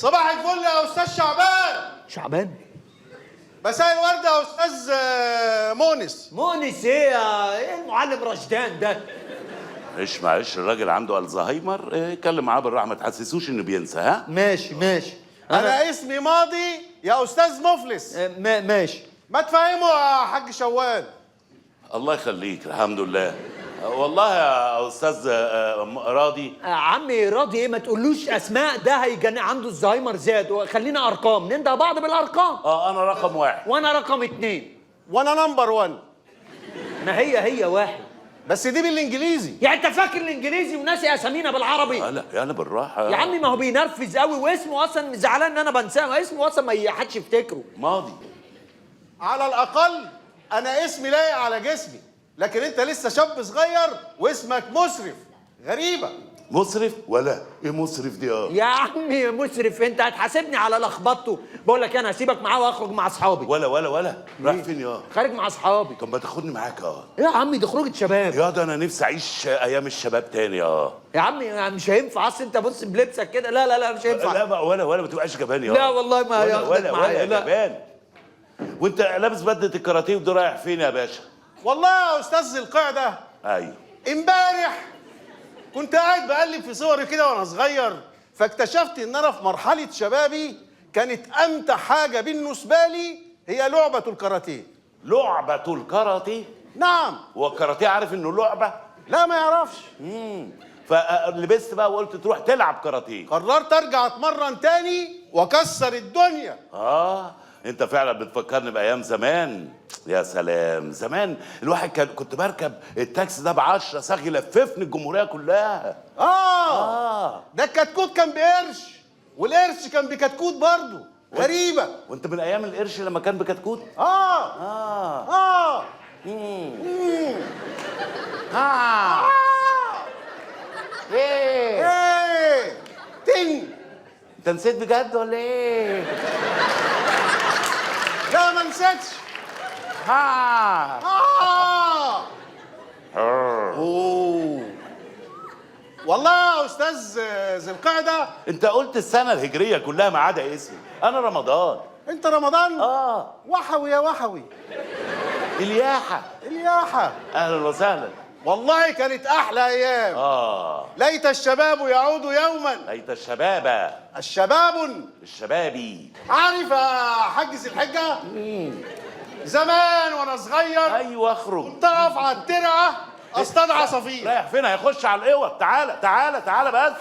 صباح الفل يا استاذ شعبان. شعبان؟ مساء الورد يا استاذ مونس. مونس ايه المعلم رشدان ده؟ معلش الراجل عنده الزهايمر، اتكلم معاه بالراحه ما تحسسوش انه بينسى. ها ماشي. انا اسمي ماضي يا استاذ مفلس. ماشي. ما تفهمه يا حاج شوال. الله يخليك. الحمد لله. والله يا استاذ راضي. عمي راضي ايه؟ ما تقولوش اسماء، ده هيجن عنده الزهايمر زاد. خلينا ارقام، ننده بعض بالارقام. انا رقم 1 وانا رقم 2 وانا نمبر 1. ما هي واحد، بس دي بالانجليزي. يعني انت فاكر الانجليزي وناسي اسامينا بالعربي؟ لا يلا بالراحه يا عمي ما هو بينرفز قوي، واسمه اصلا زعلان ان انا بنساه، اسمه اصلا ما حدش يفتكره. ماضي. على الاقل انا اسمي لايق على جسمي، لكن انت لسه شاب صغير واسمك مسرف. غريبه. مسرف ولا ايه مسرف دي؟ يا عمي مسرف انت هتحاسبني على لخبطته. بقول لك انا هسيبك معاه واخرج مع اصحابي. ولا رايح فين يا؟ خارج مع اصحابي. طب ما تاخدني معاك ايه يا عمي دي خروجه شباب يا ده. انا نفسي اعيش ايام الشباب تاني يا عمي مش هينفع. اصل انت بص بلبسك كده. لا مش هينفع. لا ولا ما تبقاش جبان لا والله ما هياخدك معايا. ولا جبان. وانت لابس بدله الكاراتيه ودي رايح فين يا باشا؟ والله يا استاذ القاعده، ايوه امبارح كنت قاعد بقلب في صوري كده وانا صغير، فاكتشفت ان انا في مرحله شبابي كانت امتع حاجه بالنسبه لي هي لعبه الكاراتيه. لعبه الكاراتيه؟ نعم. هو الكاراتيه عارف انه لعبه؟ لا ما يعرفش. فلبست بقى وقلت تروح تلعب كاراتيه. قررت ارجع اتمرن تاني واكسر الدنيا. انت فعلا بتفكرني بايام زمان. يا سلام زمان الواحد كنت بركب التاكسي ده ب10 صاغ يلففني الجمهوريه كلها. ده الكتكوت كان بقرش والقرش كان بكتكوت برضه. غريبه. وانت من ايام القرش لما كان بكتكوت؟ ايه تن. انت نسيت بجد ولا ايه؟ لا ما نسيتش. والله يا استاذ ذي القعده انت قلت السنه الهجريه كلها ما عدا اسمي. انا رمضان. انت رمضان؟ وحوي يا وحوي. الياحه. اهلا وسهلا. والله كانت احلى ايام. ليت الشباب يعود يوما. ليت الشباب. الشبابي. عارف يا حاج ذي الحجه؟ زمان وانا صغير ايوه اخرج كنت اقف على الترعه اصطاد عصافير. رايح فين؟ هيخش على الاوض. تعالى بس.